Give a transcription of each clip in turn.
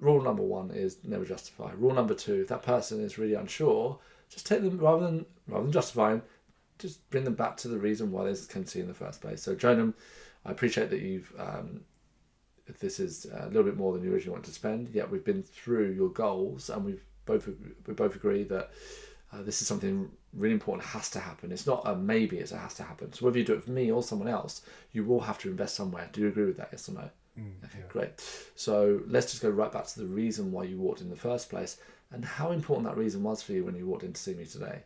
rule number 1 is never justify. Rule number 2, if that person is really unsure, just take them, rather than justifying, just bring them back to the reason why they came to you in the first place. So Jonam, I appreciate that you've, if this is a little bit more than you originally wanted to spend, yet we've been through your goals, and we both agree that this is something really important, has to happen. It's not a maybe, it's a has to happen. So whether you do it for me or someone else, you will have to invest somewhere. Do you agree with that, yes or no? Okay, yeah. Great. So let's just go right back to the reason why you walked in the first place, and how important that reason was for you when you walked in to see me today.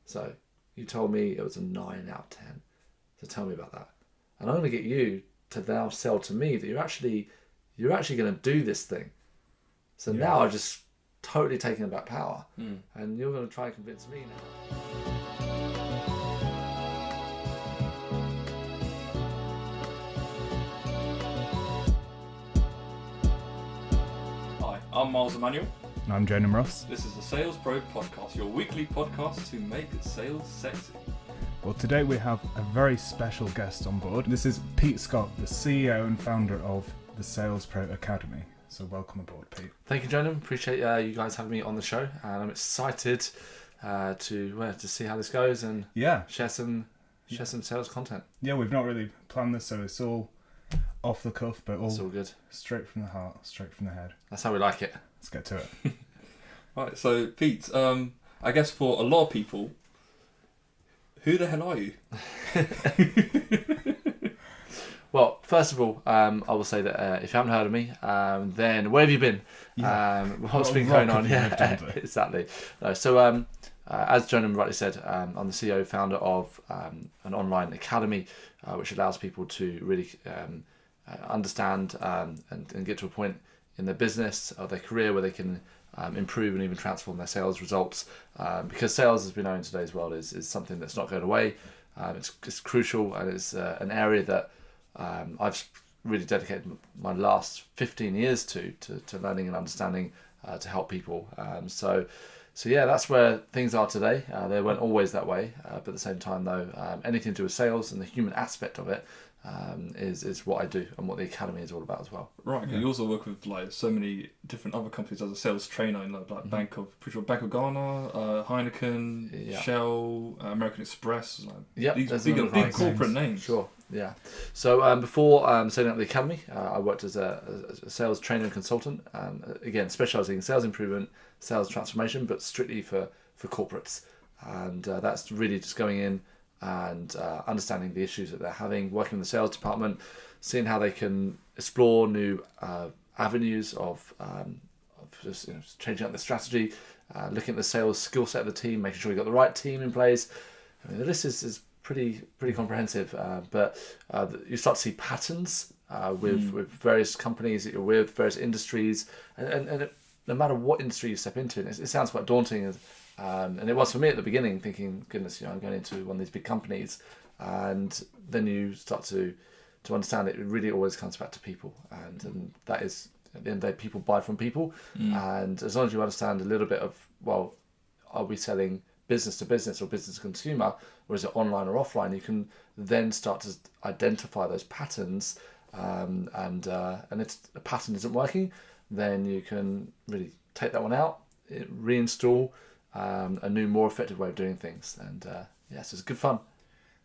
So you told me it was a 9 out of 10. So tell me about that. And I'm going to get you to now sell to me that you're actually going to do this thing. So now I've just totally taken back power, and you're going to try and convince me now. Hi, I'm Miles Emmanuel. And I'm Jonam Ross. This is the Sales Pro Podcast, your weekly podcast to make sales sexy. Well, today we have a very special guest on board. This is Pete Scott, the CEO and founder of the Sales Pro Academy. So welcome aboard, Pete. Thank you, Jonam. Appreciate you guys having me on the show, and I'm excited to see how this goes and share some sales content. Yeah, we've not really planned this, so it's all off the cuff, but all good, straight from the heart, straight from the head. That's how we like it. Let's get to it. Right, so Pete, I guess for a lot of people, who the hell are you? Well, first of all, I will say that if you haven't heard of me, then where have you been? What's been going on? Yeah, exactly. So, as Jonam rightly said, I'm the CEO, founder of an online academy, which allows people to really understand and get to a point in their business or their career where they can improve and even transform their sales results. Because sales, as we know in today's world, is something that's not going away. It's crucial, and it's an area that I've really dedicated my last 15 years to learning and understanding to help people. So yeah, that's where things are today. They weren't always that way, but at the same time, though, anything to do with sales and the human aspect of it is what I do and what the academy is all about as well. Right. Yeah. You also work with so many different other companies as a sales trainer, Bank of Ghana, Heineken, Shell, American Express. These big corporate names. Sure. Yeah. So before setting up the academy, I worked as a sales trainer and consultant. Again, specialising in sales improvement, sales transformation, but strictly for corporates. And that's really just going in and understanding the issues that they're having, working with the sales department, seeing how they can explore new avenues of just changing up the strategy, looking at the sales skill set of the team, making sure you've got the right team in place. I mean, the list is pretty comprehensive, but you start to see patterns with various companies that you're with, various industries, and no matter what industry you step into, it sounds quite daunting. And it was for me at the beginning, thinking, goodness, I'm going into one of these big companies, and then you start to understand it really always comes back to people, and that is, at the end of the day, people buy from people, and as long as you understand a little bit of, well, are we selling business to business or business to consumer, or is it online or offline, you can then start to identify those patterns, and if a pattern isn't working, then you can really take that one out, reinstall a new, more effective way of doing things, and so it's good fun.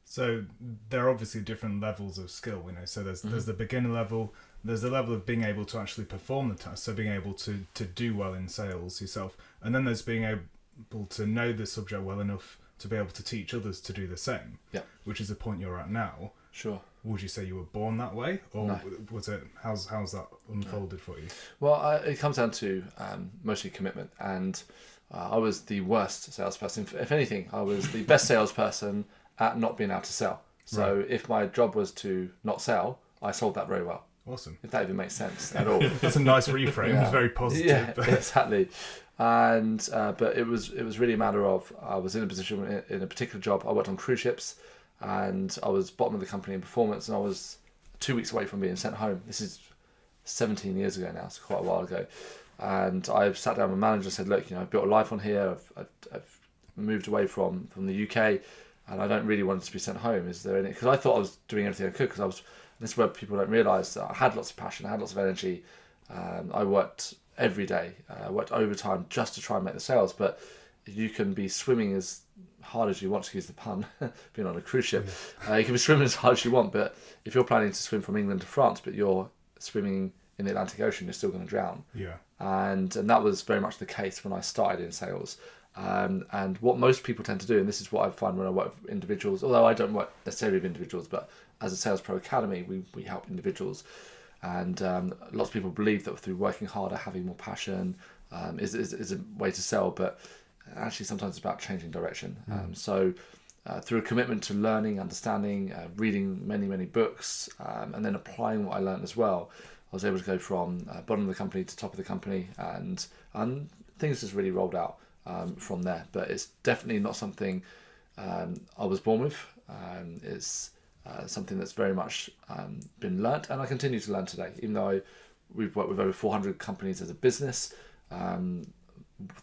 So there are obviously different levels of skill, so there's the beginner level, there's the level of being able to actually perform the task, so being able to do well in sales yourself, and then there's being able to know the subject well enough to be able to teach others to do the same, which is the point you're at now. Sure. Would you say you were born that way, or was it, how's that unfolded for you? Well, it comes down to mostly commitment, and I was the worst salesperson. If anything, I was the best salesperson at not being able to sell. So if my job was to not sell, I sold that very well. Awesome. If that even makes sense at all. That's a nice reframe. It's very positive. Yeah, exactly. And but it was really a matter of, I was in a position in a particular job. I worked on cruise ships, and I was bottom of the company in performance, and I was 2 weeks away from being sent home. This is 17 years ago now, so quite a while ago. And I sat down with my manager and said, look, I've built a life on here. I've moved away from the UK, and I don't really want to be sent home. Is there any? Because I thought I was doing everything I could. Because this is where people don't realise that I had lots of passion, I had lots of energy. I worked every day. I worked overtime just to try and make the sales, but you can be swimming as hard as you want, to use the pun, being on a cruise ship. You can be swimming as hard as you want, but if you're planning to swim from England to France, but you're swimming in the Atlantic Ocean, you're still going to drown. Yeah. And that was very much the case when I started in sales. And what most people tend to do, and this is what I find when I work with individuals, although I don't work necessarily with individuals, but as a Sales Pro Academy, we help individuals. And lots of people believe that through working harder, having more passion is a way to sell, but actually sometimes it's about changing direction. So through a commitment to learning, understanding, reading many books, and then applying what I learned as well, I was able to go from bottom of the company to top of the company, and things just really rolled out from there. But it's definitely not something I was born with. It's something that's very much been learnt, and I continue to learn today. Even though we've worked with over 400 companies as a business,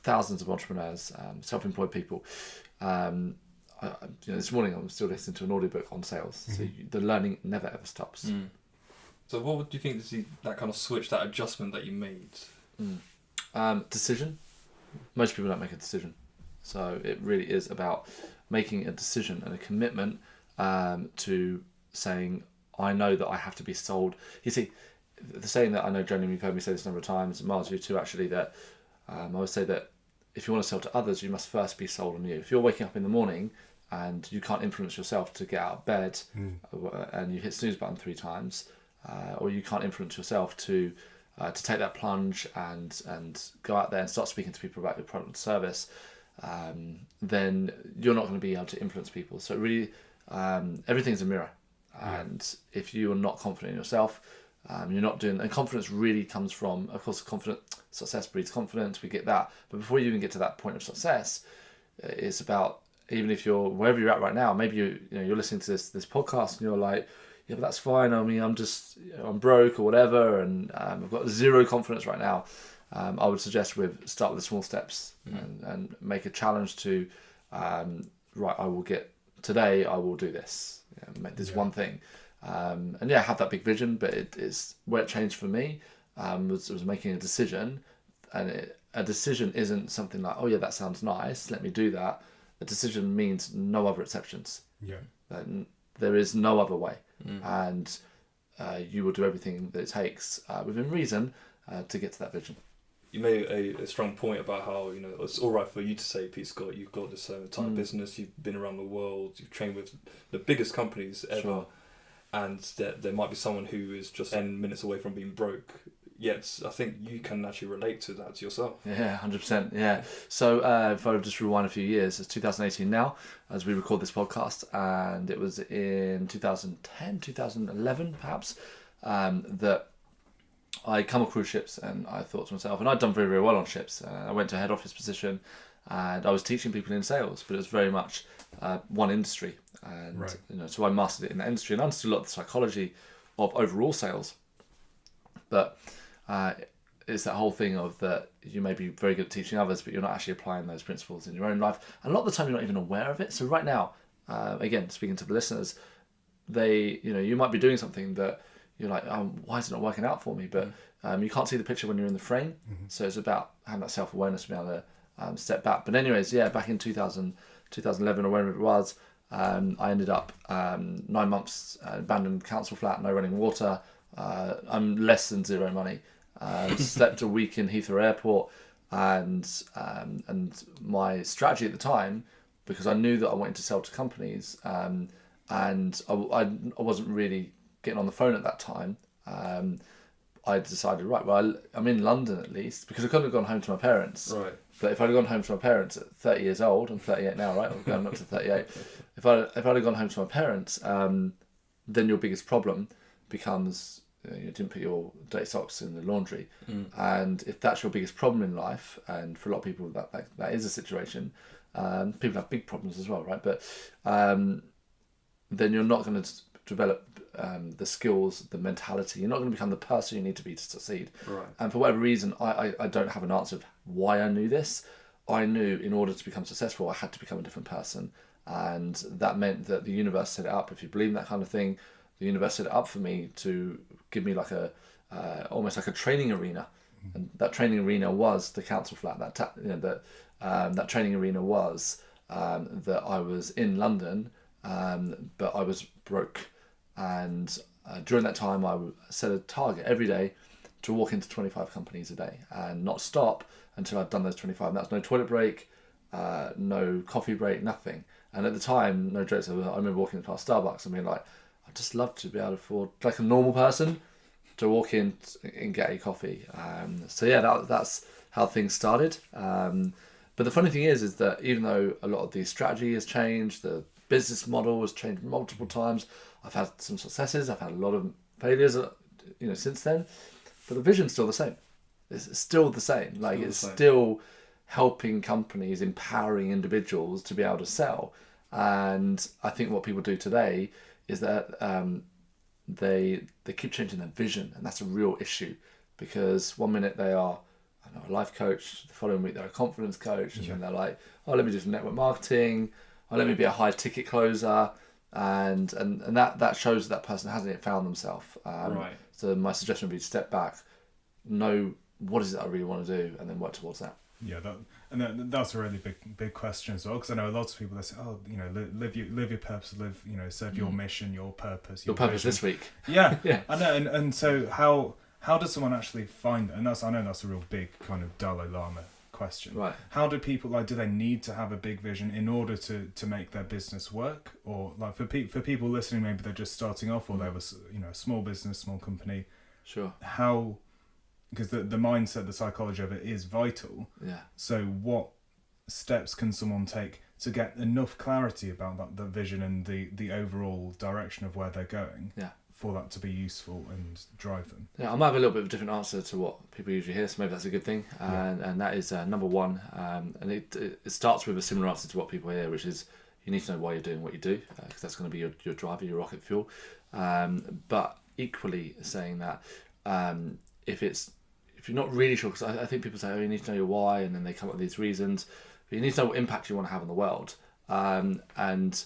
thousands of entrepreneurs, self-employed people. This morning I'm still listening to an audiobook on sales. So the learning never ever stops. So what do you think is that kind of switch, that adjustment that you made? Decision. Most people don't make a decision. So it really is about making a decision and a commitment to saying, I know that I have to be sold. You see, the saying that I know, Johnny, you've heard me say this a number of times, Miles, you too, actually, that I would say that if you want to sell to others, you must first be sold on you. If you're waking up in the morning and you can't influence yourself to get out of bed and you hit snooze button 3 times, or you can't influence yourself to take that plunge and go out there and start speaking to people about your product and service, then you're not going to be able to influence people. So really, everything's a mirror. And if you are not confident in yourself, you're not doing, and confidence really comes from, of course, success breeds confidence, we get that. But before you even get to that point of success, it's about, even if you're wherever you're at right now, maybe you're listening to this podcast and you're like, yeah, but that's fine. I mean, I'm broke or whatever, and I've got zero confidence right now. I would suggest start with the small steps and make a challenge to, right, I will do this, make this one thing. And have that big vision, but it's where it changed for me was making a decision, and a decision isn't something like, oh yeah, that sounds nice, let me do that. A decision means no other exceptions. There is no other way, and you will do everything that it takes within reason to get to that vision. You made a strong point about how it's all right for you to say, Pete Scott, you've got this entire business, you've been around the world, you've trained with the biggest companies ever. Sure. And there might be someone who is just 10 minutes away from being broke. Yet, I think you can actually relate to that yourself. Yeah, 100%. Yeah. So if I just rewind a few years, it's 2018 now, as we record this podcast, and it was in 2010, 2011 perhaps, that I come on cruise ships, and I thought to myself, and I'd done very, very well on ships. I went to a head office position, and I was teaching people in sales, but it was very much one industry. And so I mastered it in that industry and understood a lot of the psychology of overall sales. But it's that whole thing of that you may be very good at teaching others, but you're not actually applying those principles in your own life. And a lot of the time you're not even aware of it. So right now, again, speaking to the listeners, you might be doing something that you're like, why is it not working out for me? But you can't see the picture when you're in the frame. So it's about having that self-awareness to be able to step back. But anyways, back in 2011 or whenever it was, I ended up 9 months abandoned council flat, no running water. I'm less than zero money. Slept a week in Heathrow Airport, and my strategy at the time, because I knew that I wanted to sell to companies, and I wasn't really getting on the phone at that time. I decided, right, well, I'm in London at least, because I couldn't have gone home to my parents. Right. But if I'd gone home to my parents at 30 years old, I'm 38 now, right? I'm going up to 38. If I'd have gone home to my parents, then your biggest problem becomes you didn't put your dirty socks in the laundry. And if that's your biggest problem in life, and for a lot of people that is a situation, people have big problems as well, right? But then you're not going to develop the skills, the mentality. You're not going to become the person you need to be to succeed. Right. And for whatever reason, I don't have an answer of why I knew this. I knew in order to become successful, I had to become a different person. And that meant that the universe set it up. If you believe in that kind of thing, the universe set it up for me to give me like almost like a training arena And that training arena was the council flat. That training arena was that I was in London, but I was broke. And during that time, I set a target every day to walk into 25 companies a day and not stop until I'd done those 25. And that's no toilet break, no coffee break, nothing. And at the time, no jokes, I remember walking past Starbucks and being like, I'd just love to be able to afford, like a normal person, to walk in and get a coffee. So yeah, that's how things started. But the funny thing is that even though a lot of the strategy has changed, the business model has changed multiple times, I've had some successes, I've had a lot of failures, since then, but the vision's still the same. It's still the same. Like it's still helping companies, empowering individuals to be able to sell. And I think what people do today is that they keep changing their vision, and that's a real issue, because one minute they are a life coach, the following week they're a confidence coach, and then they're like, oh, let me do some network marketing, or let me be a high ticket closer, and that shows that person hasn't yet found themselves. Right. So my suggestion would be to step back, know what is it I really want to do, and then work towards that. Yeah, that's a really big question as well, because I know lots of people that say, oh, live your purpose, serve your mission, your purpose. Your purpose vision. This week. Yeah, yeah. I know, and so how does someone actually find it? And I know that's a real big kind of Dalai Lama question. Right. How do people, do they need to have a big vision in order to make their business work? Or like for people listening, maybe they're just starting off, or they have a small business, small company. Sure. How, because the mindset, the psychology of it is vital. Yeah. So what steps can someone take to get enough clarity about the vision and the overall direction of where they're going? Yeah. For that to be useful and drive them. Yeah, I might have a little bit of a different answer to what people usually hear, so maybe that's a good thing. And that is number one, and it starts with a similar answer to what people hear, which is you need to know why you're doing what you do, because that's going to be your driver, your rocket fuel. But equally saying that if you're not really sure, because I think people say, oh, you need to know your why, and then they come up with these reasons, but you need to know what impact you want to have on the world. And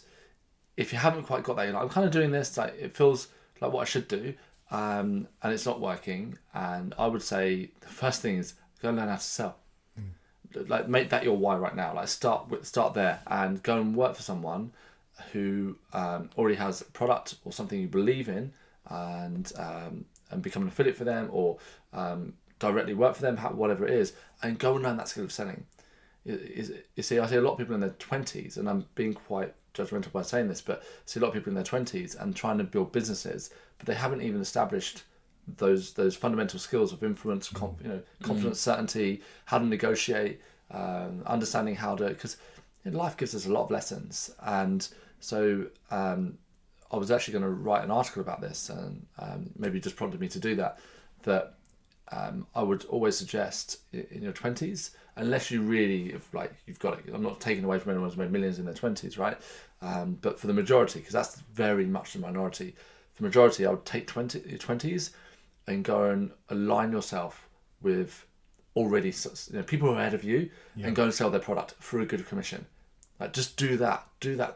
if you haven't quite got that, you're like, I'm kind of doing this, like it feels like what I should do, and it's not working, and I would say the first thing is go and learn how to sell. Like make that your why right now. Like start there and go and work for someone who already has a product or something you believe in, and become an affiliate for them, or directly work for them, whatever it is, and go and learn that skill of selling. You see, I see a lot of people in their 20s, and I'm being quite judgmental by saying this, but I see a lot of people in their 20s and trying to build businesses, but they haven't even established those fundamental skills of influence, confidence, certainty, how to negotiate, understanding how to, because life gives us a lot of lessons. And so I was actually going to write an article about this, and maybe just prompted me to do that I would always suggest in your 20s, unless you really, you've got it. I'm not taking away from anyone who's made millions in their 20s, right? But for the majority, because that's very much the minority, for the majority, I would take your 20s and go and align yourself with already people who are ahead of you, and go and sell their product for a good commission. Like just do that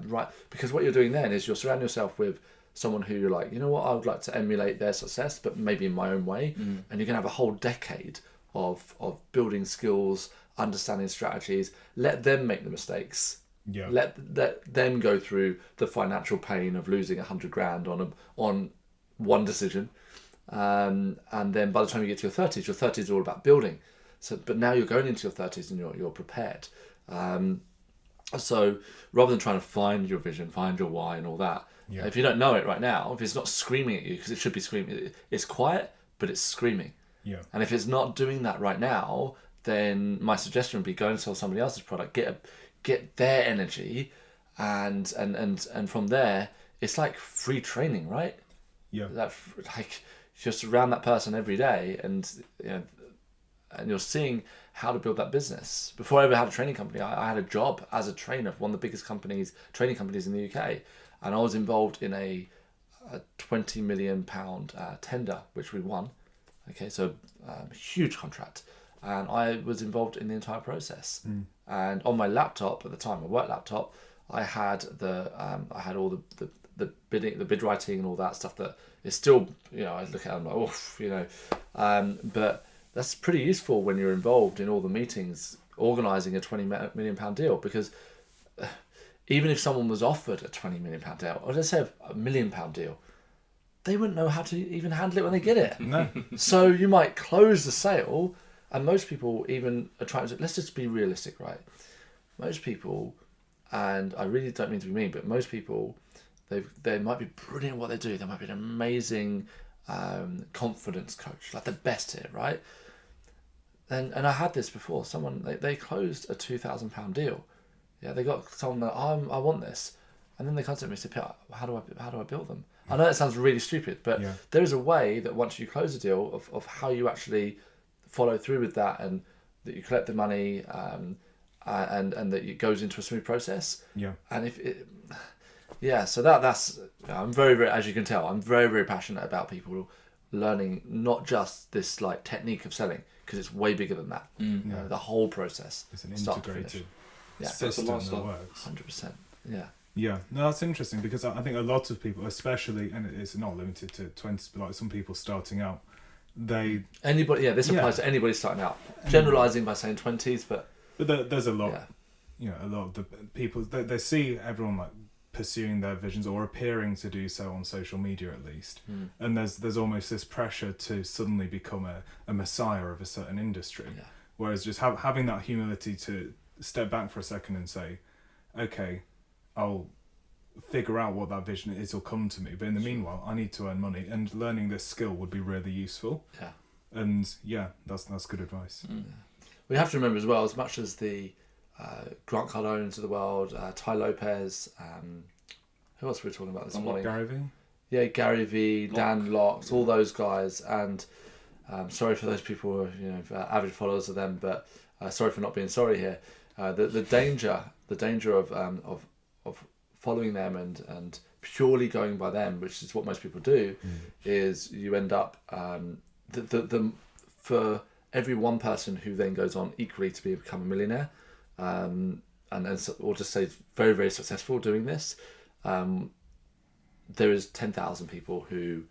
right, because what you're doing then is you're surrounding yourself with someone who you're like, you know what, I would like to emulate their success, but maybe in my own way. And you're gonna have a whole decade of building skills, understanding strategies. Let them make the mistakes. Yeah. Let them go through the financial pain of losing $100,000 on one decision. And then by the time you get to your 30s is all about building. So, but now you're going into your 30s and you're prepared. So rather than trying to find your vision, find your why and all that, if you don't know it right now, if it's not screaming at you, because it should be screaming, it's quiet, but it's screaming. Yeah. And if it's not doing that right now, then my suggestion would be go and sell somebody else's product, get their energy, and from there, it's like free training, right? Yeah. Like just surround that person every day, and and you're seeing how to build that business. Before I ever had a training company, I had a job as a trainer for one of the biggest training companies in the UK, and I was involved in a £20 million tender, which we won. Okay, so a huge contract, and I was involved in the entire process. And on my laptop at the time, my work laptop, I had all the bidding, the bid writing, and all that stuff that is still, I look at it and I'm like, oof, but that's pretty useful when you're involved in all the meetings organising a £20 million deal, because even if someone was offered a £20 million deal, or let's say a £1 million deal, they wouldn't know how to even handle it when they get it. No. So you might close the sale, and most people even are trying to, let's just be realistic, right? Most people, and I really don't mean to be mean, but most people, they might be brilliant at what they do. They might be an amazing confidence coach, like the best here, right? And I had this before. Someone, they closed a £2,000 deal. Yeah, they got someone that I want this, and then they contacted me and said, "Peter, how do I build them?" I know that sounds really stupid, but there is a way that once you close a deal of how you actually follow through with that, and that you collect the money, and that it goes into a smooth process. Yeah. And so that's I'm very, very, as you can tell, I'm very, very passionate about people learning not just this like technique of selling, because it's way bigger than that. The whole process. It's an integrated system that works. 100%. Yeah. Yeah, no, that's interesting, because I think a lot of people, especially, and it's not limited to 20s, but like some people starting out, this applies to anybody starting out. Generalising by saying 20s, but there's a lot, a lot of the people, they see everyone like pursuing their visions or appearing to do so on social media at least, and there's almost this pressure to suddenly become a messiah of a certain industry, whereas just having that humility to step back for a second and say, okay, I'll figure out what that vision is, will come to me, but in the meanwhile I need to earn money, and learning this skill would be really useful. And that's good advice. We have to remember as well, as much as the Grant Cardones of the world, Ty Lopez, who else were we talking about this morning? Gary Vee? Yeah, Gary Vee, Dan Locke, all those guys, and sorry for those people who are avid followers of them, but sorry for not being sorry here. The danger of following them and purely going by them, which is what most people do, is you end up for every one person who then goes on equally to become a millionaire, or just say very, very successful doing this, there is 10,000 people who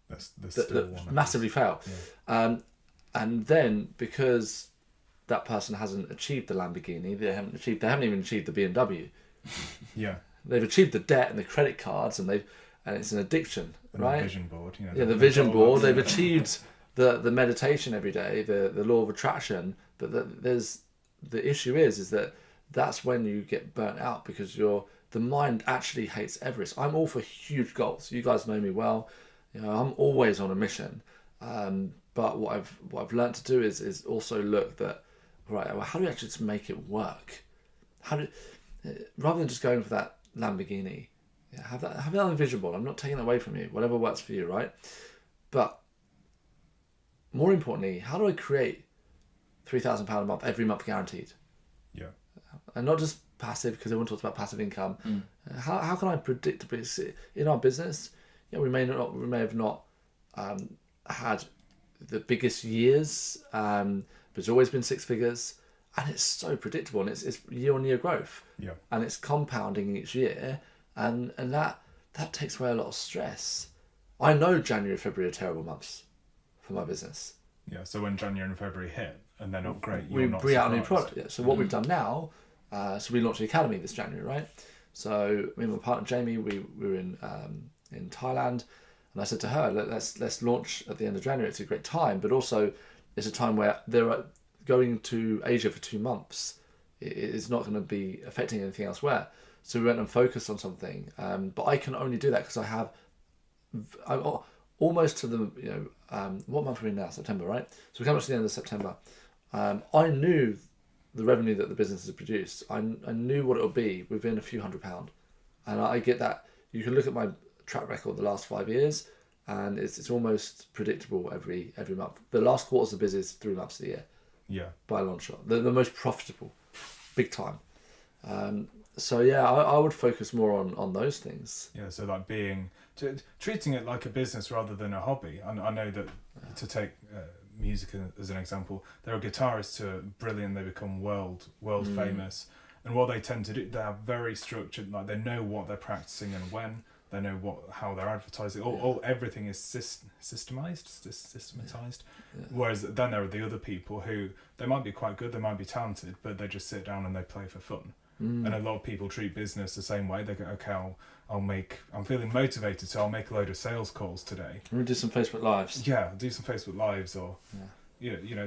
that massively fail. And then because that person hasn't achieved the Lamborghini, they haven't even achieved the BMW. They've achieved the debt and the credit cards, and it's an addiction, and right? The vision board, the vision board. They've achieved the meditation every day, the law of attraction, but the issue is that that's when you get burnt out, because the mind actually hates Everest. I'm all for huge goals. You guys know me well. I'm always on a mission. But what I've learned to do is also look that, right, well, how do we actually just make it work? Rather than just going for that Lamborghini, have that on the vision board. I'm not taking it away from you. Whatever works for you, right? But more importantly, how do I create £3,000 a month every month guaranteed? And not just passive, because everyone talks about passive income. How can I predictably in our business? We may have not had the biggest years, but it's always been six figures, and it's so predictable, and it's year-on-year growth, and it's compounding each year, and that takes away a lot of stress. I know January, February are terrible months for my business. So when January and February hit and they're not great, we bring out a new product. So what we've done now, so we launched the academy this January, right? So me and my partner Jamie, we were in Thailand, and I said to her, let's launch at the end of January. It's a great time, but also it's a time where going to Asia for 2 months is not going to be affecting anything elsewhere. So we went and focused on something, but I can only do that because I'm almost to the what month are we in now? September, right? So we come up to the end of September. I knew the revenue that the business has produced. I knew what it would be within a few £100, and I get that. You can look at my track record the last 5 years, and it's almost predictable every month. The last quarter's the busiest 3 months of the year. By a long shot. The most profitable, big time. I would focus more on those things. So like treating it like a business rather than a hobby. I know that, to take music as an example, there are guitarists who are brilliant, they become world famous, and what they tend to do, they are very structured, like they know what they're practicing and when. They know how they're advertising. All everything is systematized. Yeah. Whereas then there are the other people who they might be quite good, they might be talented, but they just sit down and they play for fun. And a lot of people treat business the same way. They go, okay, I'm feeling motivated, so I'll make a load of sales calls today. We'll do some Facebook Lives. Yeah, do some Facebook Lives, or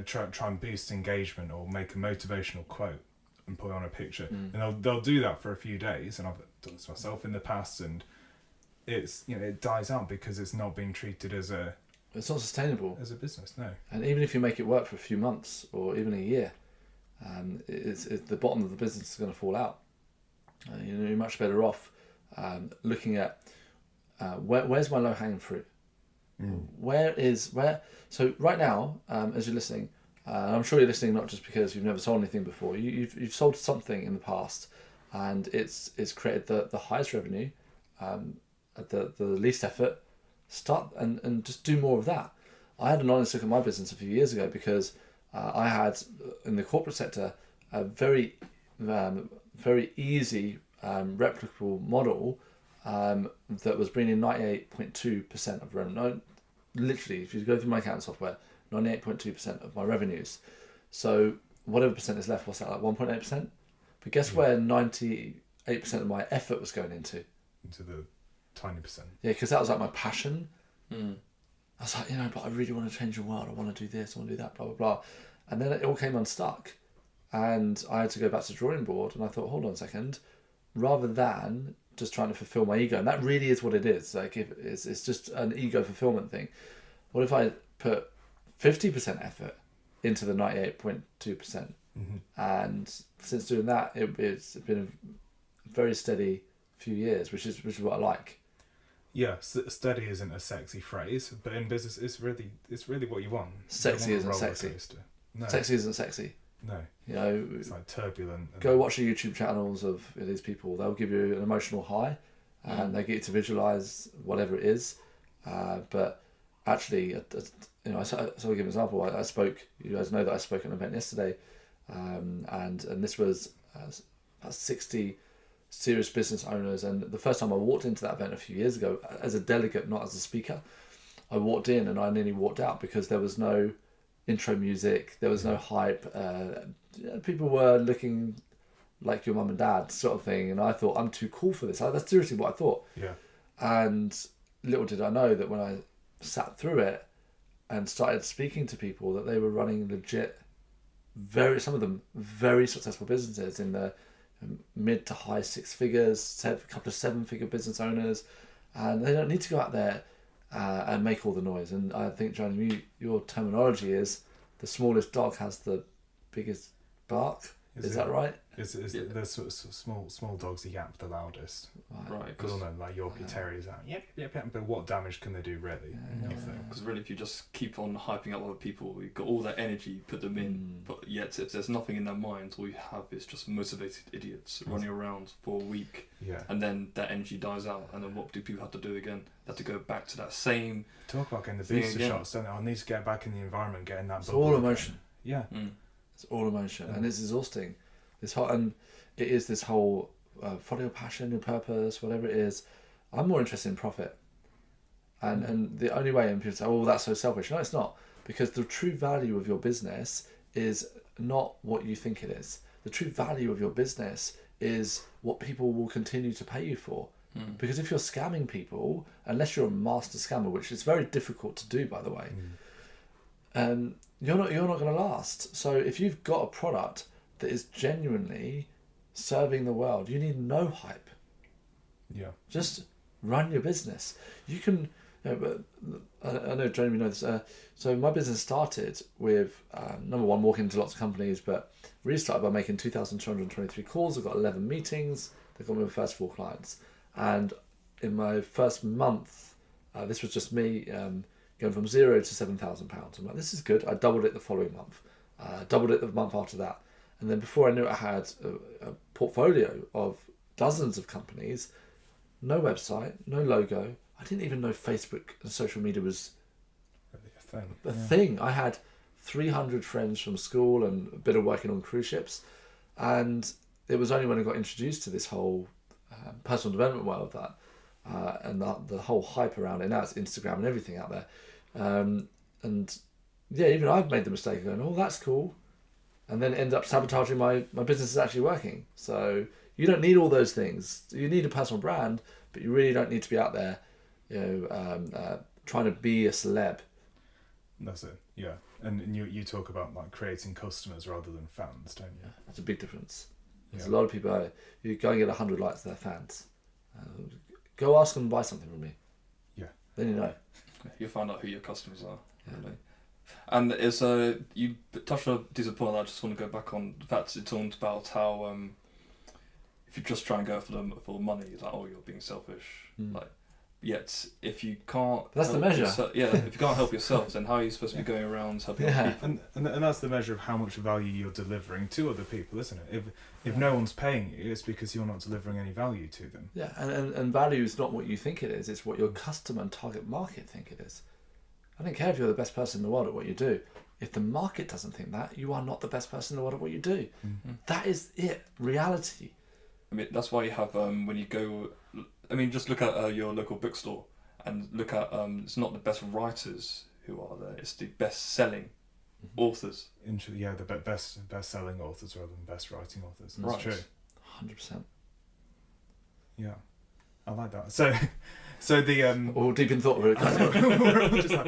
try and boost engagement, or make a motivational quote and put it on a picture. And they'll do that for a few days, and I've done this myself in the past, and it's it dies out because it's not being treated as it's not sustainable as a business. No. And even if you make it work for a few months or even a year, it's the bottom of the business is going to fall out. You're much better off looking at where's my low hanging fruit. So right now, as you're listening, I'm sure you're listening not just because you've never sold anything before. You've sold something in the past, and it's created the highest revenue at the least effort. Start and just do more of that. I had an honest look at my business a few years ago because I had in the corporate sector a very easy replicable model that was bringing 98.2% of revenue. Literally, if you go through my accounting software, 98.2% of my revenues. So whatever percent is left, what's that, like 1.8%? But guess where 98% of my effort was going into? Into the tiny percent. Yeah, because that was like my passion. I was like, but I really want to change the world. I want to do this, I want to do that, blah, blah, blah. And then it all came unstuck. And I had to go back to the drawing board, and I thought, hold on a second, rather than just trying to fulfill my ego, and that really is what it is. Like, if it's just an ego fulfillment thing. What if I put 50% effort into the 98.2%? And since doing that, it's been a very steady few years, which is what I like. Yeah, steady isn't a sexy phrase, but in business, it's really what you want. Sexy isn't sexy. No. Sexy isn't sexy. No. It's like turbulent. Go watch the YouTube channels of these people. They'll give you an emotional high, and they get you to visualize whatever it is. But actually, so I'll give an example. I spoke. You guys know that I spoke at an event yesterday, and this was about 60 serious business owners. And the first time I walked into that event a few years ago as a delegate, not as a speaker, I walked in and I nearly walked out because there was no intro music, there was no hype. People were looking like your mum and dad sort of thing, and I thought, I'm too cool for this. That's seriously what I thought. Yeah. And little did I know that when I sat through it and started speaking to people, that they were running legit, some of them very successful businesses in the mid to high six figures, a couple of 7-figure business owners, and they don't need to go out there and make all the noise. And I think, Johnny, your terminology is the smallest dog has the biggest bark. Is that right? The sort of small dogs yap the loudest. Right. Because like Yorkie Terriers out. Yep. But what damage can they do really? Nothing. Because really, if you just keep on hyping up other people, you've got all that energy, put them in, but yet if there's nothing in their minds, all you have is just motivated idiots running around for a week. Yeah. And then that energy dies out, and then what do people have to do again? They have to go back to that same. Talk about getting the booster shots. Don't they? I need to get back in the environment, getting that. It's all emotion. Yeah. It's all emotion, and it's exhausting. And it is this whole follow your passion, your purpose, whatever it is. I'm more interested in profit, and the only way, and people say, "Oh, that's so selfish." No, it's not, because the true value of your business is not what you think it is. The true value of your business is what people will continue to pay you for. Because if you're scamming people, unless you're a master scammer, which is very difficult to do, by the way, you're not going to last. So if you've got a product that is genuinely serving the world, you need no hype. Yeah. Just run your business. You can. But I know Jeremy knows this. So my business started with number one, walking into lots of companies, but really started by making 2,223 calls. I've got 11 meetings. They got me my first 4 clients, and in my first month, this was just me going from £0 to £7,000. I'm like, this is good. I doubled it the following month. Doubled it the month after that. And then before I knew it, I had a portfolio of dozens of companies, no website, no logo. I didn't even know Facebook and social media was a thing. I had 300 friends from school and a bit of working on cruise ships. And it was only when I got introduced to this whole personal development world that and the whole hype around it. Now it's Instagram and everything out there. And yeah, even I've made the mistake of going, oh, that's cool, and then end up sabotaging my business is actually working. So you don't need all those things. You need a personal brand, but you really don't need to be out there, trying to be a celeb. That's it, yeah. And you talk about like creating customers rather than fans, don't you? That's a big difference. There's a lot of people, you go and get 100 likes, they're fans. Go ask them to buy something from me. Yeah. Then you know. You'll find out who your customers are. Yeah. Really. And it's you touched on a decent point. I just want to go back on the fact you talked about how if you just try and go for the money, it's like, oh, you're being selfish. Like, yet if you can't, that's the measure. If you can't help yourself, then how are you supposed to be going around helping other people? And that's the measure of how much value you're delivering to other people, isn't it? If no one's paying you, it's because you're not delivering any value to them. Yeah, and value is not what you think it is. It's what your customer and target market think it is. I don't care if you're the best person in the world at what you do. If the market doesn't think that, you are not the best person in the world at what you do. Mm-hmm. That is it. Reality. I mean, that's why you have when you go. I mean, just look at your local bookstore and look at it's not the best writers who are there; it's the best-selling authors. The best-selling authors rather than best writing authors. That's right. True. 100%. Yeah, I like that. So the all deep in thought.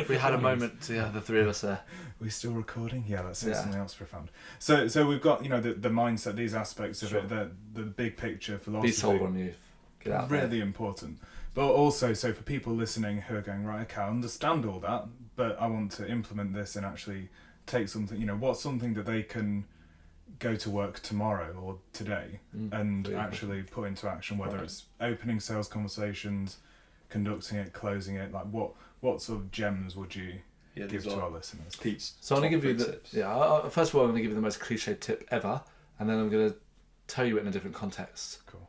We had a moment. The three of us there. We're still recording. Yeah, let's say something else profound. So we've got the mindset, these aspects of it, the big picture philosophy. Be sold on you. Get out really important. But also, so for people listening who are going, right, okay, I understand all that, but I want to implement this and actually take something. What's something that they can go to work tomorrow or today and actually put into action, whether it's opening sales conversations, conducting it, closing it, like what sort of gems would you give to our listeners? Pete's so I'm going to give you first of all, I'm going to give you the most cliche tip ever, and then I'm going to tell you it in a different context. Cool.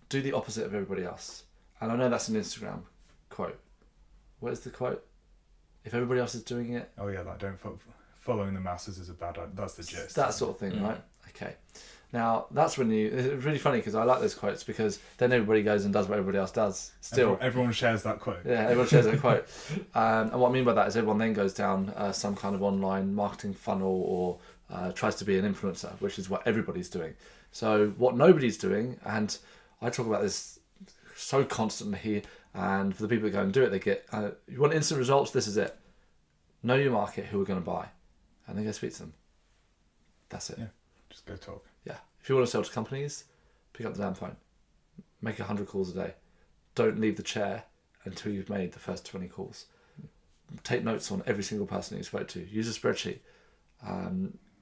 Do the opposite of everybody else. And I know that's an Instagram quote. What is the quote? If everybody else is doing it... Oh yeah, like following the masses is a bad idea. That's the gist. That sort of thing, right? Okay. Now, that's when it's really funny because I like those quotes because then everybody goes and does what everybody else does. Still. Everyone shares that quote. Yeah, everyone shares that quote. And what I mean by that is everyone then goes down some kind of online marketing funnel or tries to be an influencer, which is what everybody's doing. So what nobody's doing, and I talk about this so constantly here, and for the people that go and do it, they get, you want instant results, this is it. Know your market, who are going to buy, and then go speak to them. That's it. Yeah, just go talk. Yeah. If you want to sell to companies, pick up the damn phone. Make 100 calls a day. Don't leave the chair until you've made the first 20 calls. Take notes on every single person that you spoke to. Use a spreadsheet.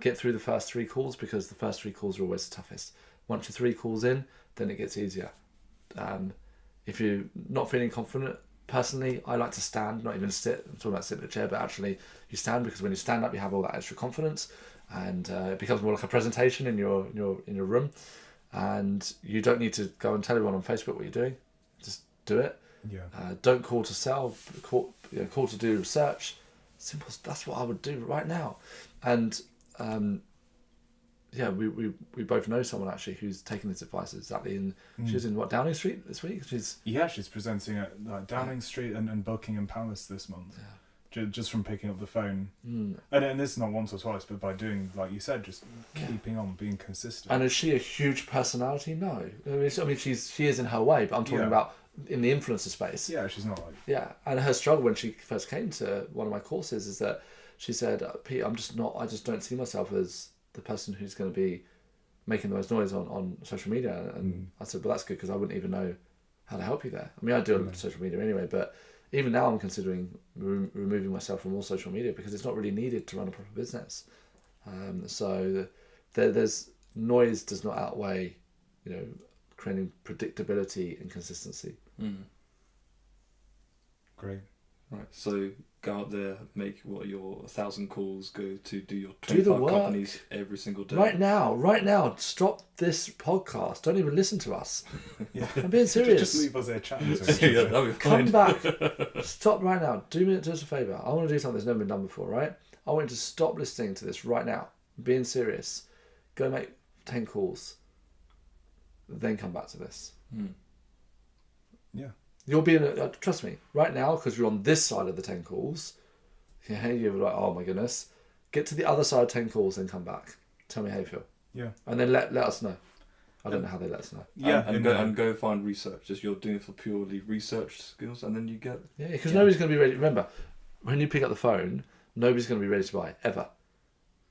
Get through the first 3 calls because the first 3 calls are always the toughest. Once you're 3 calls in, then it gets easier. If you're not feeling confident, personally, I like to stand, not even sit. I'm talking about sitting in a chair, but actually you stand because when you stand up, you have all that extra confidence, and it becomes more like a presentation in your room. And you don't need to go and tell everyone on Facebook what you're doing. Just do it. Yeah. Don't call to sell. Call to do research. Simple. That's what I would do right now. And we both know someone actually who's taken this advice exactly. And she's in Downing Street this week. She's presenting at Downing Street and Buckingham Palace this month. Yeah. Just from picking up the phone, and this is not once or twice, but by doing, like you said, just keeping on, being consistent. And is she a huge personality? No, I mean she is in her way, but I'm talking about in the influencer space. Yeah, she's not like. Yeah, and her struggle when she first came to one of my courses is that she said, "Pete, I just don't see myself as the person who's going to be making the most noise on social media." And I said, "Well, that's good because I wouldn't even know how to help you there. I mean, I do a lot of social media anyway, but." Even now I'm considering removing myself from all social media because it's not really needed to run a proper business. So there's noise does not outweigh, creating predictability and consistency. Great. Right. So go out there, make your 1,000 calls, go to do your 25 companies every single day. Right now, stop this podcast. Don't even listen to us. Yeah. I'm being serious. Just leave us there chatting to us. Yeah, that'll be fine. Come back. Stop right now. Do us a favour. I want to do something that's never been done before, right? I want you to stop listening to this right now. Being serious. Go make 10 calls. Then come back to this. Yeah. You'll be trust me, right now, because you're on this side of the 10 calls, you're like, oh my goodness. Get to the other side of 10 calls and come back. Tell me how you feel. Yeah. And then let us know. I don't know how they let us know. Yeah. And go find research. Just you're doing it for purely research skills, and then you get... Yeah, because nobody's going to be ready. Remember, when you pick up the phone, nobody's going to be ready to buy, ever.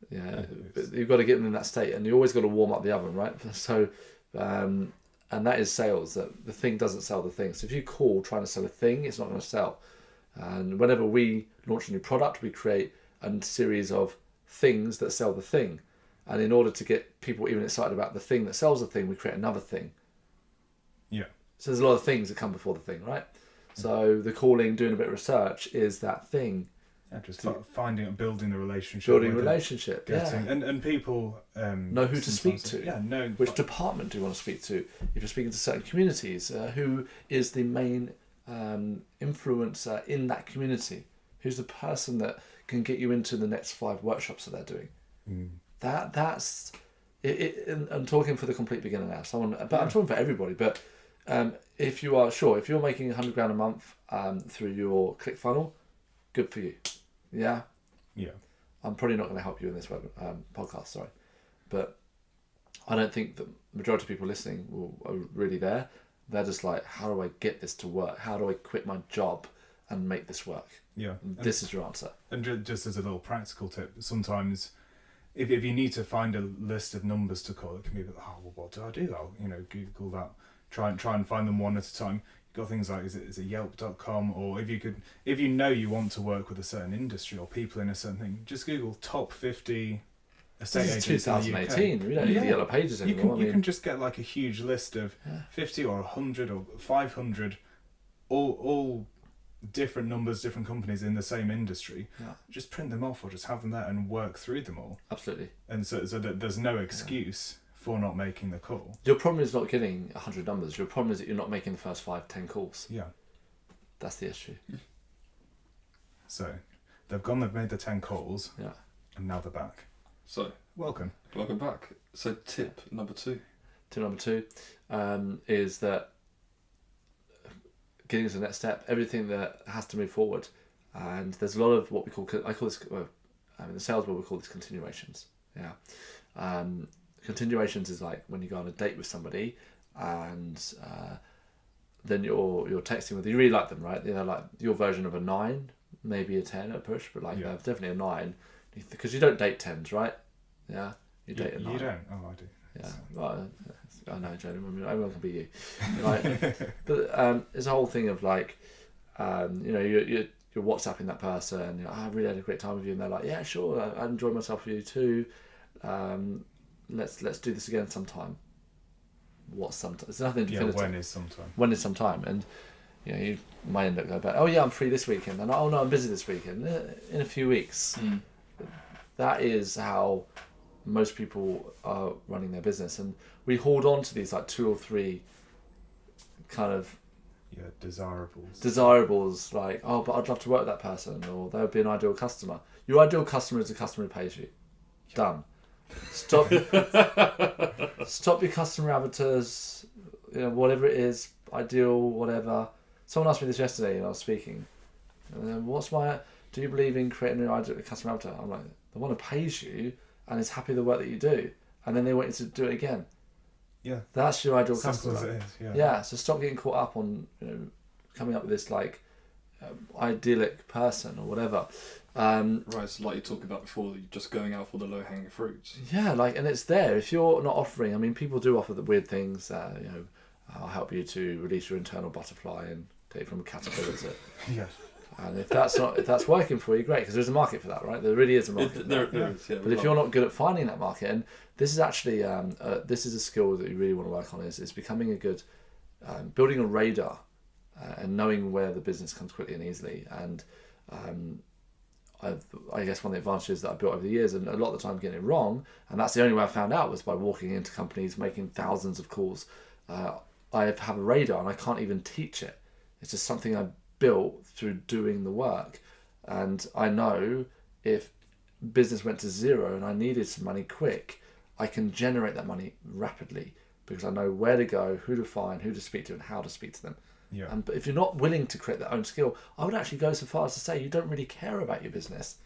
Yeah, you've got to get them in that state, and you always got to warm up the oven, right? So, and that is sales. That the thing doesn't sell the thing. So if you call trying to sell a thing, it's not going to sell. And whenever we launch a new product, we create a series of things that sell the thing. And in order to get people even excited about the thing that sells the thing, we create another thing. Yeah. So there's a lot of things that come before the thing, right? So the calling, doing a bit of research is that thing. Yeah, just finding and building the relationship. Building a relationship, And people... know who to speak to. Yeah, know... Which department do you want to speak to? If you're speaking to certain communities, who is the main influencer in that community? Who's the person that can get you into the next 5 workshops that they're doing? That's it. I'm talking for the complete beginner now. I'm talking for everybody. But if you're making 100 grand a month through your ClickFunnels, good for you. Yeah. I'm probably not going to help you in this podcast. Sorry, but I don't think the majority of people listening are really there. They're just like, how do I get this to work? How do I quit my job and make this work? Yeah. This is your answer. And just as a little practical tip, sometimes if you need to find a list of numbers to call, it can be, what do I do? I'll Google that, try and find them one at a time. You've got things like is it Yelp.com, or if you know you want to work with a certain industry or people in a certain thing, just Google top 50 estate agents. 2018. We don't need the Yellow Pages anymore. You can just get like a huge list of 50 or 100 or 500, all different numbers, different companies in the same industry. Just print them off or just have them there and work through them all. Absolutely. And so that there's no excuse for not making the call. Your problem is not getting 100 numbers. Your problem is that you're not making the first 5-10 calls. Yeah. That's the issue. So they've made the 10 calls. Yeah. And now they're back. So welcome back. So tip number 2. Tip number 2 is that getting to the next step, everything that has to move forward, and there's a lot of what we call, I call this, in the sales world we call this continuations. Yeah. Continuations is like when you go on a date with somebody and then you're texting with, you really like them, right? Like your version of a 9, maybe a 10 at a push, but definitely a 9, because you don't date 10s, right? Yeah, you date a 9. You don't? Oh, I do. Yeah, well, I know, Joe. Everyone can be you, right? But it's a whole thing of like, you're WhatsApping that person. I really had a great time with you, and they're like, yeah, sure, I enjoyed myself with you too. Let's do this again sometime. What's sometime? It's nothing definitive. Yeah, when is sometime? When is sometime? And you might end up going back. Oh yeah, I'm free this weekend. And oh no, I'm busy this weekend. In a few weeks. That is how most people are running their business, and we hold on to these like 2 or 3 kind of desirables, like, oh, but I'd love to work with that person, or they would be an ideal customer. Your ideal customer is a customer who pays you. Done. Stop your customer avatars, whatever it is, ideal, whatever. Someone asked me this yesterday and I was speaking, do you believe in creating an ideal customer avatar? I'm like, the one who pays you and is happy with the work that you do, and then they want you to do it again. Yeah, that's your ideal customer. Simple as it is. Yeah. So stop getting caught up on coming up with this like idyllic person or whatever. Right, so like you talked about before, just going out for the low hanging fruits. Yeah, and it's there. If you're not offering, I mean, people do offer the weird things. I'll help you to release your internal butterfly and take it from a caterpillar to yeah. And if that's working for you, great, because there's a market for that, right? There really is a market. There is, yeah. But if you're not good at finding that market, and this is actually this is a skill that you really want to work on, is becoming a good building a radar and knowing where the business comes quickly and easily. And I guess one of the advantages that I built over the years, and a lot of the time getting it wrong, and that's the only way I found out, was by walking into companies, making thousands of calls. I have a radar, and I can't even teach it. It's just something I built through doing the work, and I know if business went to 0 and I needed some money quick, I can generate that money rapidly because I know where to go, who to find, who to speak to, and how to speak to them. Yeah. But if you're not willing to create that own skill, I would actually go so far as to say you don't really care about your business.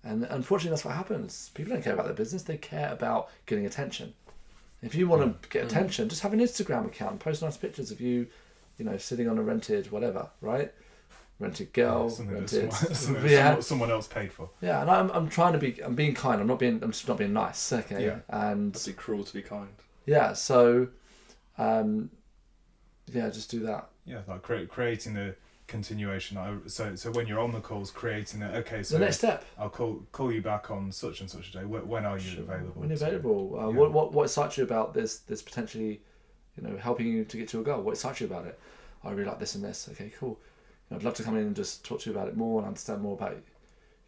And unfortunately, that's what happens. People don't care about their business. They care about getting attention. If you want to get attention, just have an Instagram account, post nice pictures of you, sitting on a rented whatever, right? Rented girl, rented. Someone else paid for. Yeah, and I'm being kind. I'm just not being nice. Okay. Yeah. And it'd be cruel to be kind. Yeah. So, just do that. Yeah, like creating the continuation. So when you're on the calls, creating it. Okay, so the next step. I'll call you back on such and such a day. When are you available? When you're available. What excites you about this potentially, helping you to get to a goal? What excites you about it? I really like this and this. Okay, cool. I'd love to come in and just talk to you about it more and understand more about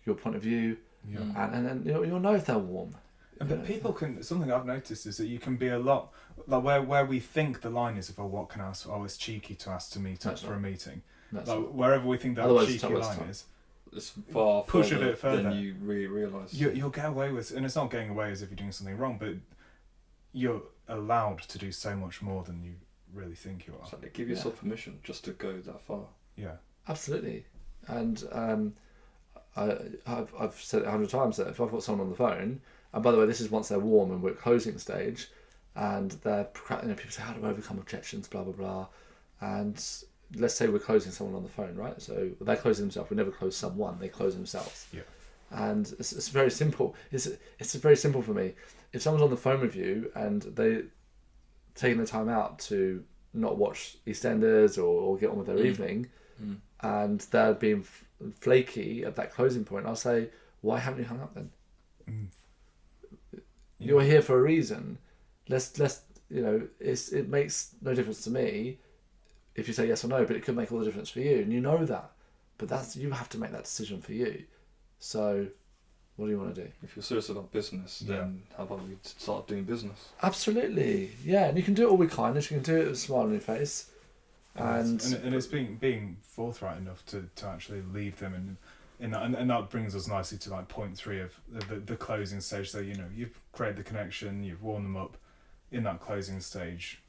your point of view. Yeah. And then you'll know if they're warm. But people can. Something I've noticed is that you can be a lot like where we think the line is of what can I ask? Oh, it's cheeky to ask to meet up for a meeting. Wherever we think that cheeky line is, it's far push a bit further than you realise. You'll get away with, and it's not getting away as if you're doing something wrong, but you're allowed to do so much more than you really think you are. So give yourself permission just to go that far. Yeah, absolutely. And I've said it 100 times that if I've got someone on the phone, and by the way, this is once they're warm and we're at closing stage, and they're people say how to overcome objections, blah blah blah, and let's say we're closing someone on the phone, right? So they're closing themselves. We never close someone; they close themselves. Yeah. And it's very simple. It's very simple for me. If someone's on the phone with you and they taking the time out to not watch EastEnders or get on with their evening, and they're being flaky at that closing point, I'll say, why haven't you hung up then? You're here for a reason. Let's it makes no difference to me if you say yes or no, but it could make all the difference for you, and you know that. But you have to make that decision for you. So, what do you want to do? If you're serious about business, then how about we start doing business? Absolutely, yeah. And you can do it all with kindness. You can do it with a smile on your face, and it's being forthright enough to actually leave them and that brings us nicely to like point 3 of the closing stage. So you've created the connection, you've warmed them up in that closing stage.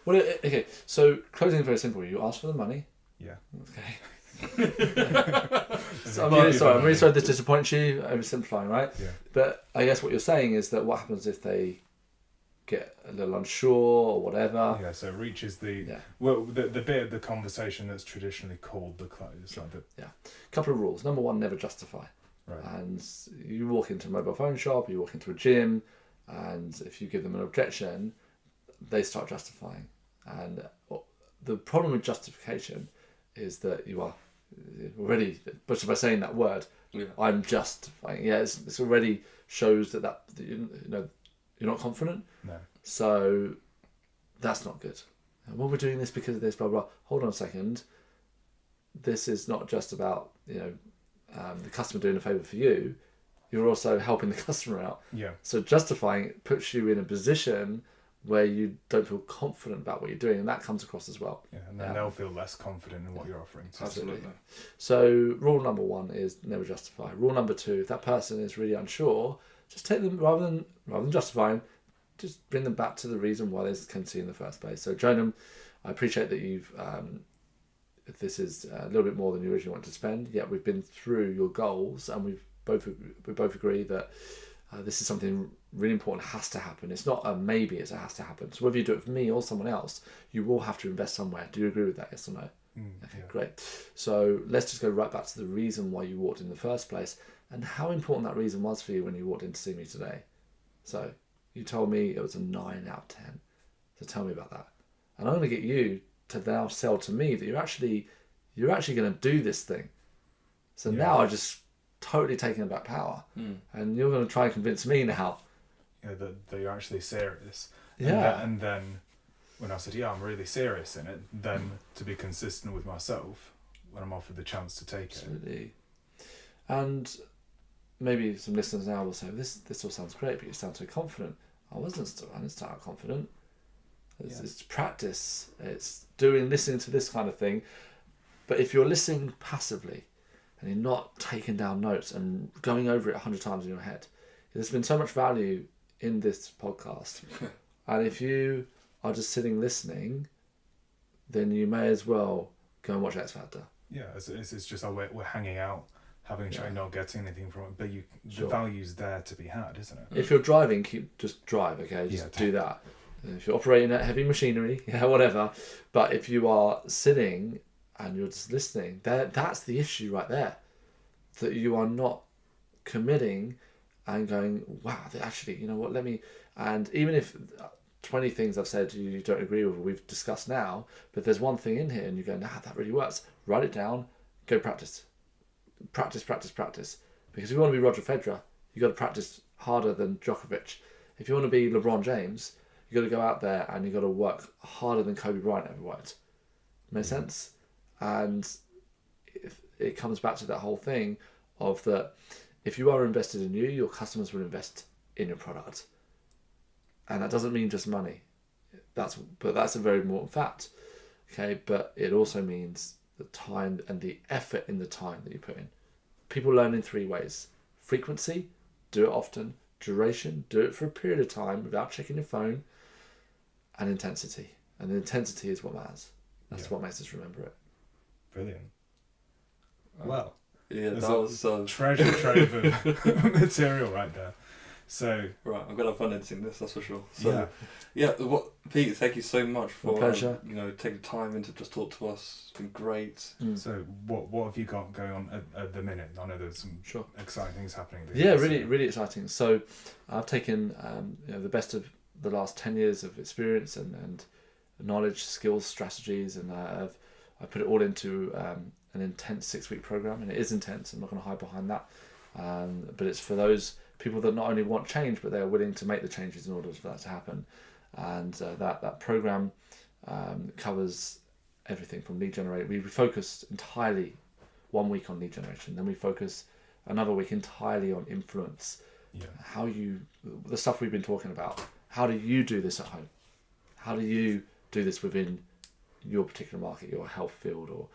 Well, okay. So closing is very simple. You ask for the money. Yeah. Okay. So I'm really sorry this disappoints you. Oversimplifying, right? Yeah. But I guess what you're saying is that what happens if they get a little unsure or whatever? Yeah. So it reaches the bit of the conversation that's traditionally called the close. Sure. Couple of rules. Number 1, never justify. Right. And you walk into a mobile phone shop, you walk into a gym, and if you give them an objection, they start justifying. And the problem with justification is that you are already, but by saying that word, I'm justifying. Yeah, it's already shows that you're not confident. No. So that's not good. Well, we're doing this because of this, blah blah. Hold on a second. This is not just about the customer doing a favour for you. You're also helping the customer out. Yeah. So justifying it puts you in a position where you don't feel confident about what you're doing, and that comes across as well. Yeah, and then they'll feel less confident in what you're offering. Absolutely. So rule number 1 is never justify. Rule number 2, if that person is really unsure, just take them rather than justifying, just bring them back to the reason why they came to you in the first place. So Jonam, I appreciate that you've this is a little bit more than you originally wanted to spend. Yet we've been through your goals, and we both agree that this is something really important, has to happen. It's not a maybe, it's a has to happen. So whether you do it with me or someone else, you will have to invest somewhere. Do you agree with that, yes or no? Okay, great. So let's just go right back to the reason why you walked in the first place and how important that reason was for you when you walked in to see me today. So you told me it was a 9 out of 10. So tell me about that. And I'm going to get you to now sell to me that you're actually going to do this thing. So now I just totally taking back power, and you're going to try and convince me now. Yeah, that you're actually serious. Yeah. And then when I said, I'm really serious in it, then to be consistent with myself when I'm offered the chance to take it. And maybe some listeners now will say, this all sounds great, but you sound so confident. I didn't start out confident. It's practice. It's listening to this kind of thing. But if you're listening passively and you're not taking down notes and going over it 100 times in your head, there's been so much value in this podcast. And if you are just sitting listening, then you may as well go and watch X Factor. Yeah, it's just like we're hanging out, having a chat, not getting anything from it, but the value's there to be had, isn't it? If you're driving, just drive, okay? Just do that. If you're operating at heavy machinery, whatever. But if you are sitting and you're just listening, that's the issue right there. That you are not committing and going, wow, actually, you know what, and even if 20 things I've said you don't agree with or we've discussed now, but there's one thing in here and you go, nah, that really works. Write it down, go practice. Practice. Because if you want to be Roger Federer, you got to practice harder than Djokovic. If you want to be LeBron James, you got to go out there and you got to work harder than Kobe Bryant ever worked. Make sense? And it comes back to that whole thing of that if you are invested in you, your customers will invest in your product. And that doesn't mean just money. That's a very important fact. Okay, but it also means the time and the effort in the time that you put in. People learn in 3 ways. Frequency, do it often. Duration, do it for a period of time without checking your phone. And intensity. And the intensity is what matters. That's what makes us remember it. Brilliant. Well, yeah, that was treasure trove of material right there. So right, I'm gonna have fun editing this, that's for sure. So yeah, Pete, thank you so much for taking time in to just talk to us. It's been great. So what have you got going on at the minute? I know there's some exciting things happening. Really exciting. So I've taken the best of the last 10 years of experience and knowledge, skills, strategies, and I put it all into an intense 6-week program, and it is intense. I'm not going to hide behind that, but it's for those people that not only want change, but they're willing to make the changes in order for that to happen. And that program covers everything from lead generation. We focus entirely 1 week on lead generation, then we focus another week entirely on influence. How the stuff we've been talking about. How do you do this at home? How do you do this within your particular market, your health field, or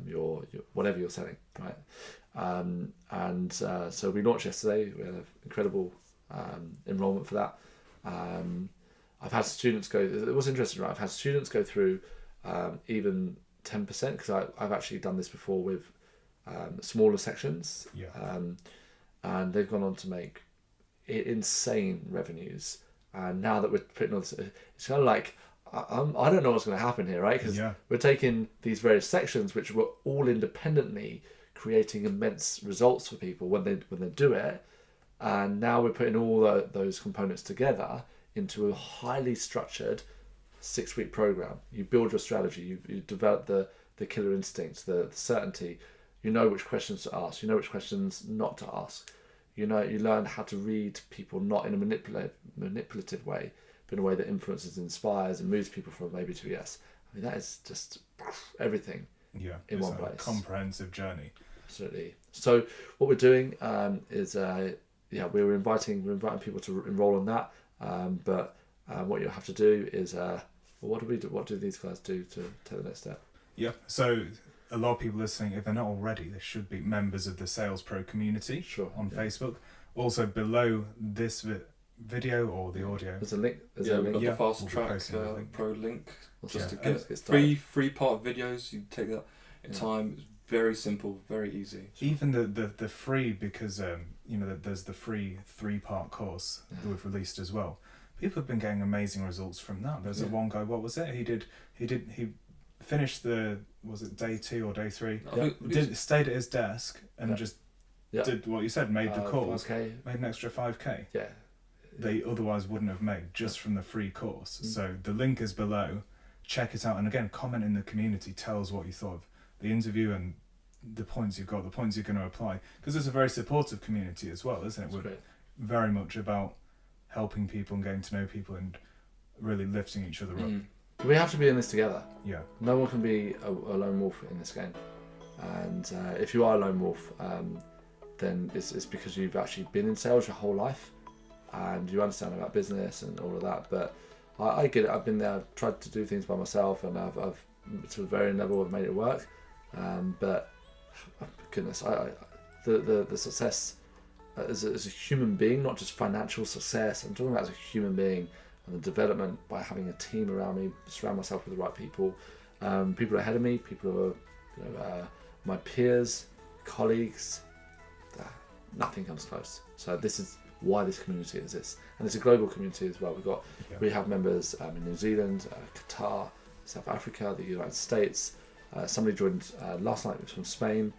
your whatever you're selling, right? So we launched yesterday. We had an incredible enrollment for that. I've had students go. It was interesting, right? I've had students go through even 10% because I've actually done this before with smaller sections, and they've gone on to make insane revenues. And now that we're putting on, it's kind of like I don't know what's going to happen here, right? Because we're taking these various sections, which were all independently creating immense results for people when they do it, and now we're putting all those components together into a highly structured 6-week program. You build your strategy, you develop the killer instincts, the certainty. You know which questions to ask. You know which questions not to ask. You learn how to read people not in a manipulative way, but in a way that influences, inspires, and moves people from maybe to yes. I mean, that is just everything in one place. Comprehensive journey. Absolutely. So what we're doing is we're inviting people to enroll in that. But what you have to do is what do we do? What do these guys do to take the next step? Yeah. So a lot of people listening, if they're not already, they should be members of the Sales Pro community on Facebook. Also below this video or the audio, there's a link. We've got the Fast Track Pro link just to get three-part videos. You take that in time. It's very simple, very easy. Even the free, because there's the free 3-part course that we've released as well. People have been getting amazing results from that. There's one guy. What was it? He finished was it day 2 or day 3? Stayed at his desk and just did what you said. Made the calls. 5K. Made an extra 5K. Yeah. They otherwise wouldn't have made just from the free course. So the link is below. Check it out, and again, comment in the community. Tell us what you thought of the interview and the points you've got, the points you're going to apply. Because it's a very supportive community as well, isn't it? We're very much about helping people and getting to know people and really lifting each other up. We have to be in this together. Yeah. No one can be a lone wolf in this game. And if you are a lone wolf, then it's because you've actually been in sales your whole life and you understand about business and all of that. But I get it. I've been there. I've tried to do things by myself, and I've to a varying level have made it work. But goodness, the success as a human being, not just financial success. I'm talking about as a human being, and the development by having a team around me, surround myself with the right people, people ahead of me, people who are my peers, colleagues. Nothing comes close. So this is why this community exists, and it's a global community as well. We have members in New Zealand, Qatar, South Africa, the United States. Somebody joined last night, was from Spain,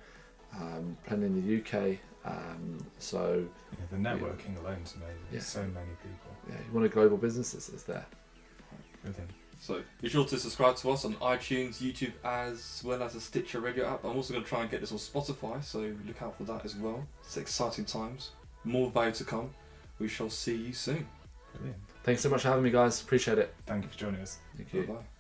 plenty in the UK. The networking alone is amazing. Yeah. So many people. Yeah, you want a global business? It's there. Brilliant. So be sure to subscribe to us on iTunes, YouTube, as well as a Stitcher radio app. I'm also going to try and get this on Spotify, so look out for that as well. It's exciting times. More value to come. We shall see you soon. Brilliant. Thanks so much for having me, guys. Appreciate it. Thank you for joining us. Thank you. Bye-bye.